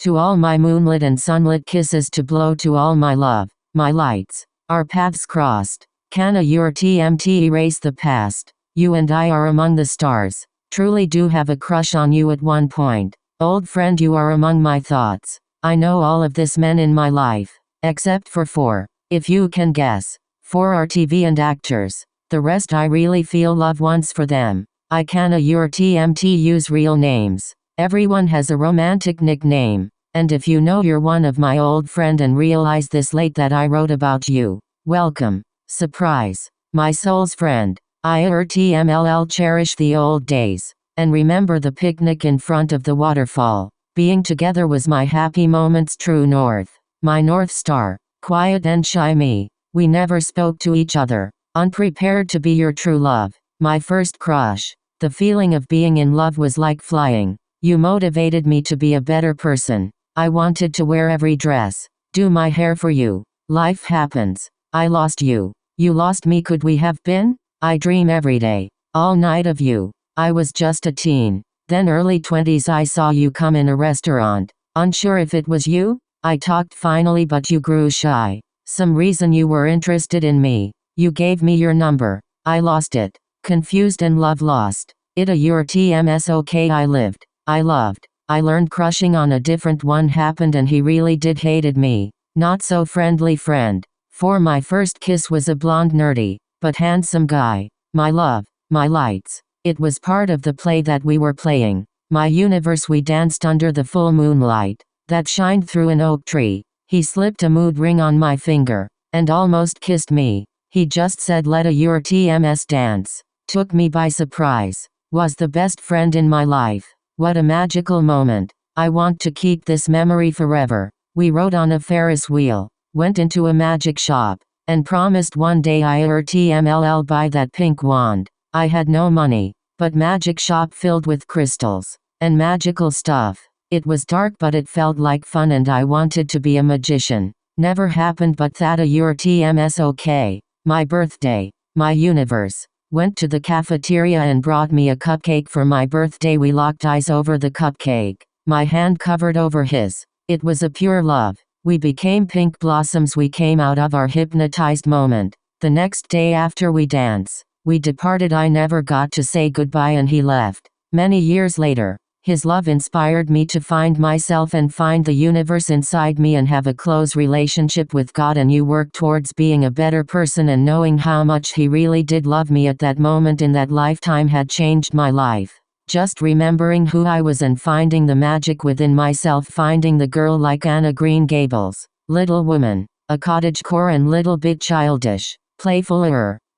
To all my moonlit and sunlit kisses to blow to all my love, my lights. Our paths crossed. Canâ your TMT erase the past. You and I are among the stars. Truly do have a crush on you at one point. Old friend, you are among my thoughts. I know all of this men in my life. Except for 4. If you can guess. 4 are TV and actors. The rest I really feel love once for them. I canâ your TMT use real names. Everyone has a romantic nickname. And if you know you're one of my old friend and realize this late that I wrote about you. Welcome. Surprise. My soul's friend. IRTMLL cherish the old days. And remember the picnic in front of the waterfall. Being together was my happy moments true north. My north star. Quiet and shy me. We never spoke to each other. Unprepared to be your true love. My first crush. The feeling of being in love was like flying. You motivated me to be a better person. I wanted to wear every dress. Do my hair for you. Life happens. I lost you. You lost me. Could we have been? I dream every day. All night of you. I was just a teen. Then early 20s I saw you come in a restaurant. Unsure if it was you? I talked finally but you grew shy. Some reason you were interested in me. You gave me your number. I lost it. Confused and love lost. It a your TMS okay I lived. I loved. I learned crushing on a different one happened and he really did hated me. Not so friendly friend. For my first kiss was a blonde nerdy, but handsome guy. My love. My lights. It was part of the play that we were playing. My universe we danced under the full moonlight. That shined through an oak tree. He slipped a mood ring on my finger. And almost kissed me. He just said let a your TMS dance. Took me by surprise. Was the best friend in my life. What a magical moment. I want to keep this memory forever. We rode on a Ferris wheel. Went into a magic shop. And promised one day IRTMLL buy that pink wand. I had no money. But magic shop filled with crystals. And magical stuff. It was dark but it felt like fun and I wanted to be a magician. Never happened but that a your TMS okay. My birthday. My universe. Went to the cafeteria and brought me a cupcake for my birthday. We locked eyes over the cupcake. My hand covered over his. It was a pure love. We became pink blossoms. We came out of our hypnotized moment. The next day after we dance, we departed. I never got to say goodbye and he left. Many years later, his love inspired me to find myself and find the universe inside me and have a close relationship with God, and you work towards being a better person and knowing how much he really did love me at that moment in that lifetime had changed my life. Just remembering who I was and finding the magic within myself, finding the girl like Anna Green Gables, Little Woman, a cottagecore and little bit childish, playful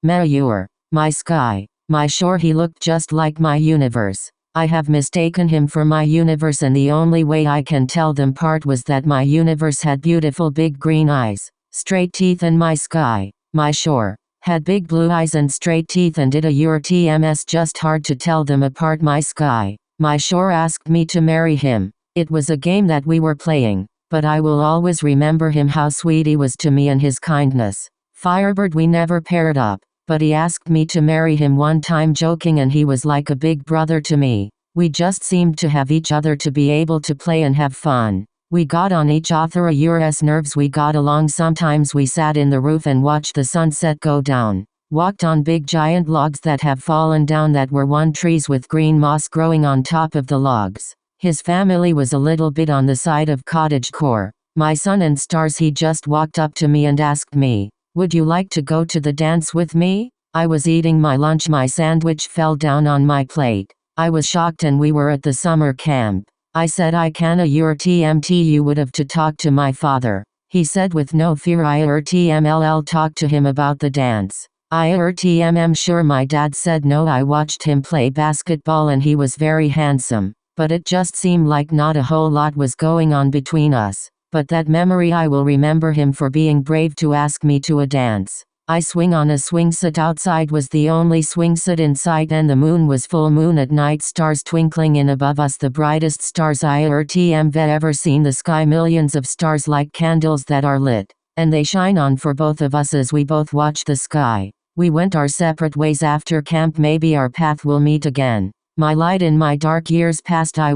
Mayur, my sky, my shore. He looked just like my universe. I have mistaken him for my universe and the only way I can tell them apart was that my universe had beautiful big green eyes, straight teeth, and my sky, my shore, had big blue eyes and straight teeth, and it a your TMS just hard to tell them apart. My sky, my shore asked me to marry him. It was a game that we were playing, but I will always remember him, how sweet he was to me and his kindness. Firebird, we never paired up. But he asked me to marry him one time joking, and he was like a big brother to me. We just seemed to have each other to be able to play and have fun. We got on each other a yours nerves. We got along. Sometimes we sat in the roof and watched the sunset go down. Walked on big giant logs that have fallen down that were one trees with green moss growing on top of the logs. His family was a little bit on the side of cottagecore. My sun and stars. He just walked up to me and asked me, would you like to go to the dance with me? I was eating my lunch. My sandwich fell down on my plate. I was shocked and we were at the summer camp. I said I canâ your TMT. You would have to talk to my father. He said with no fear. IRTMLL talk to him about the dance. IRTMM sure. My dad said no. I watched him play basketball and he was very handsome. But it just seemed like not a whole lot was going on between us. But that memory, I will remember him for being brave to ask me to a dance. I swing on a swing set. Outside was the only swing set in sight and the moon was full moon at night. Stars twinkling in above us, the brightest stars IRTM ever seen. The sky, millions of stars like candles that are lit. And they shine on for both of us as we both watch the sky. We went our separate ways after camp. Maybe our path will meet again. My light in my dark years past. I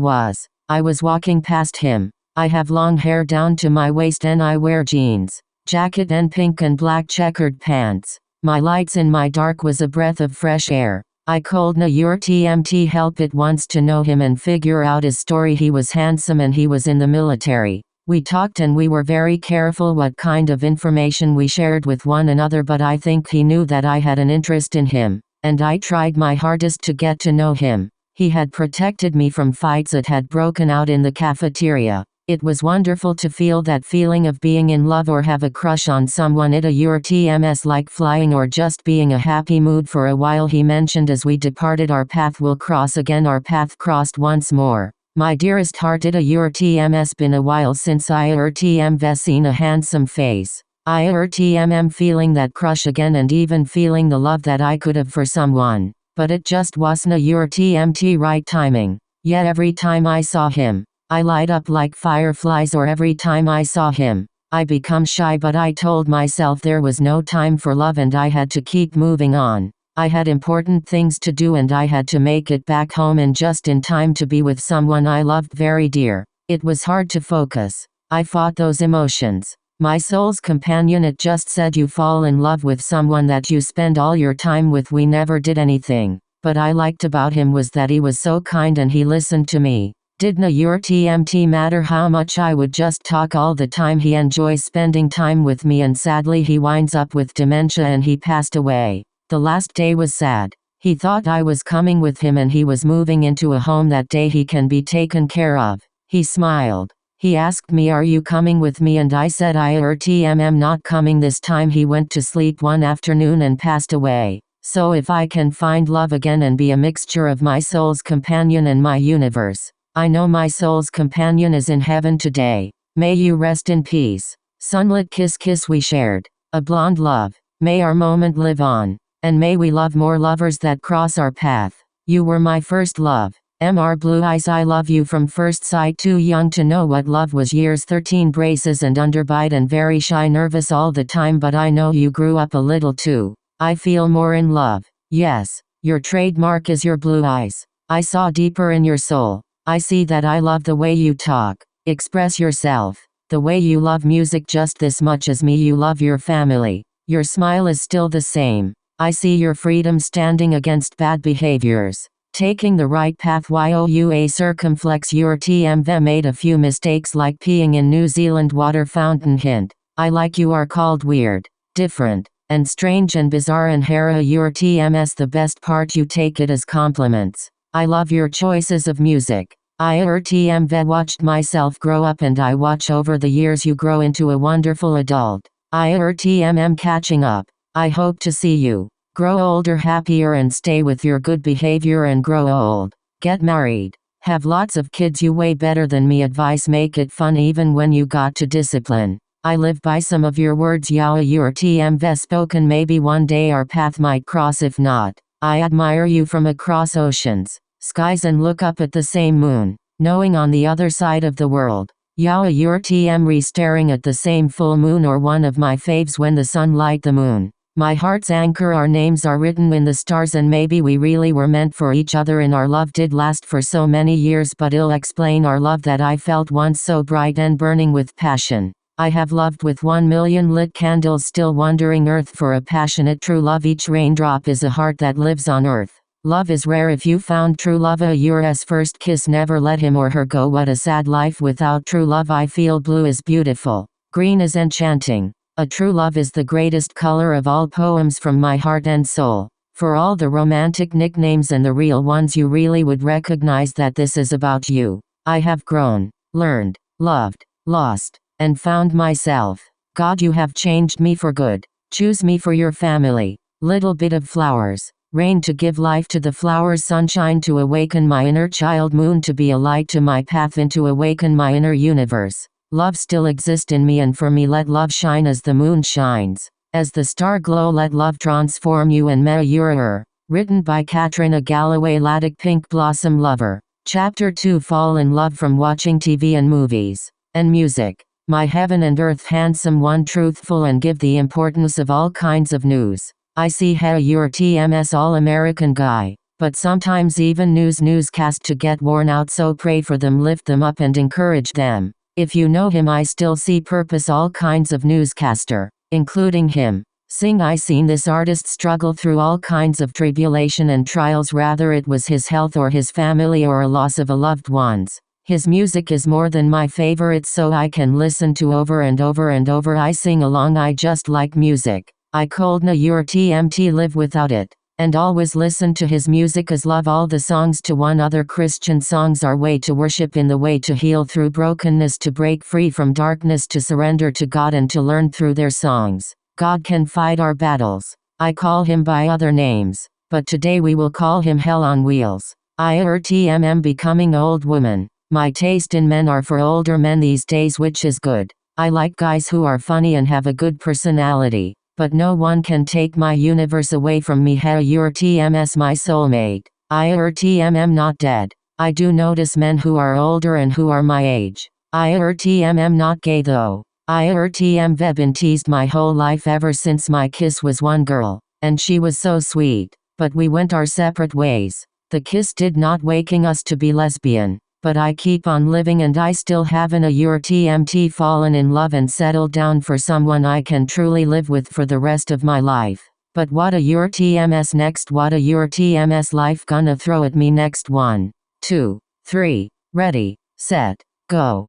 was walking past him. I have long hair down to my waist and I wear jeans, jacket and pink and black checkered pants. My lights in my dark was a breath of fresh air. I called na your TMT help it once to know him and figure out his story. He was handsome and he was in the military. We talked and we were very careful what kind of information we shared with one another, but I think he knew that I had an interest in him, and I tried my hardest to get to know him. He had protected me from fights that had broken out in the cafeteria. It was wonderful to feel that feeling of being in love or have a crush on someone. It a your TMS like flying or just being a happy mood for a while. He mentioned as we departed, our path will cross again. Our path crossed once more. My dearest heart, it a your TMS been a while since I TM seen a handsome face. I TMM feeling that crush again and even feeling the love that I could have for someone. But it just wasn't a your TMT right timing. Yet every time I saw him, I light up like fireflies, or every time I saw him, I become shy, but I told myself there was no time for love and I had to keep moving on. I had important things to do and I had to make it back home and just in time to be with someone I loved very dear. It was hard to focus. I fought those emotions. My soul's companion, it just said you fall in love with someone that you spend all your time with. We never did anything, but I liked about him was that he was so kind and he listened to me. Didn't your TMT matter how much I would just talk all the time. He enjoys spending time with me and sadly he winds up with dementia and he passed away. The last day was sad. He thought I was coming with him and he was moving into a home that day. He can be taken care of. He smiled. He asked me, are you coming with me? And I said I am not coming this time. He went to sleep one afternoon and passed away. So if I can find love again and be a mixture of my soul's companion and my universe, I know my soul's companion is in heaven today. May you rest in peace. Sunlit kiss we shared. A blonde love. May our moment live on. And may we love more lovers that cross our path. You were my first love. Mr. Blue Eyes, I love you from first sight. Too young to know what love was. Years 13, braces and underbite and very shy, nervous all the time, but I know you grew up a little too. I feel more in love. Yes, your trademark is your blue eyes. I saw deeper in your soul. I see that. I love the way you talk, express yourself, the way you love music just this much as me. You love your family. Your smile is still the same. I see your freedom standing against bad behaviors, taking the right path. Youa circumflex your TMV made a few mistakes like peeing in New Zealand water fountain. Hint, I like you are called weird, different, and strange and bizarre. And Hera your TMS the best part, you take it as compliments. I love your choices of music. I TMV watched myself grow up and I watch over the years you grow into a wonderful adult. I TMM catching up. I hope to see you grow older, happier, and stay with your good behavior and grow old. Get married. Have lots of kids. You way better than me. Advice, make it fun even when you got to discipline. I live by some of your words. Youa your TMV spoken. Maybe one day our path might cross. If not, I admire you from across oceans, skies, and look up at the same moon, knowing on the other side of the world. Youa your TM staring at the same full moon, or one of my faves when the sun light the moon. My heart's anchor, our names are written in the stars, and maybe we really were meant for each other, and our love did last for so many years. But it'll explain our love that I felt once so bright and burning with passion. I have loved with 1,000,000 lit candles, still wondering earth for a passionate true love. Each raindrop is a heart that lives on earth. Love is rare. If you found true love, yours first kiss, never let him or her go. What a sad life without true love. I feel blue is beautiful, green is enchanting. A true love is the greatest color of all. Poems from my heart and soul. For all the romantic nicknames and the real ones, you really would recognize that this is about you. I have grown, learned, loved, lost, and found myself. God, you have changed me for good. Choose me for your family. Little bit of flowers. Rain to give life to the flowers, sunshine to awaken my inner child, moon to be a light to my path and to awaken my inner universe. Love still exists in me, and for me let love shine as the moon shines, as the star glow. Let love transform you and me. You're written by Katrina Galloway Laddick, C.pinkblossomlover. Chapter 2. Fall in love from watching TV and movies and music. My heaven and earth handsome one, truthful and give the importance of all kinds of news. I see how your TMS all American guy, but sometimes even newscast to get worn out, so pray for them, lift them up and encourage them. If you know him, I still see purpose all kinds of newscaster, including him. Sing I seen this artist struggle through all kinds of tribulation and trials, rather it was his health or his family or a loss of a loved ones. His music is more than my favorite, so I can listen to over and over and over. I sing along, I just like music. I couldna your TMT live without it. And always listen to his music as love all the songs to one other. Christian songs are way to worship, in the way to heal through brokenness, to break free from darkness, to surrender to God and to learn through their songs. God can fight our battles. I call him by other names, but today we will call him Hell on Wheels. I'm becoming old woman. My taste in men are for older men these days, which is good. I like guys who are funny and have a good personality, but no one can take my universe away from me. Hey, you're TMS my soulmate. I'm not dead. I do notice men who are older and who are my age. I'm not gay though. I've been teased my whole life ever since my kiss was one girl, and she was so sweet, but we went our separate ways. The kiss did not waking us to be lesbian, but I keep on living and I still haven't a your TMT fallen in love and settled down for someone I can truly live with for the rest of my life. But what a your TMS next? What a your TMS life gonna throw at me next? 1, 2, 3, ready, set, go.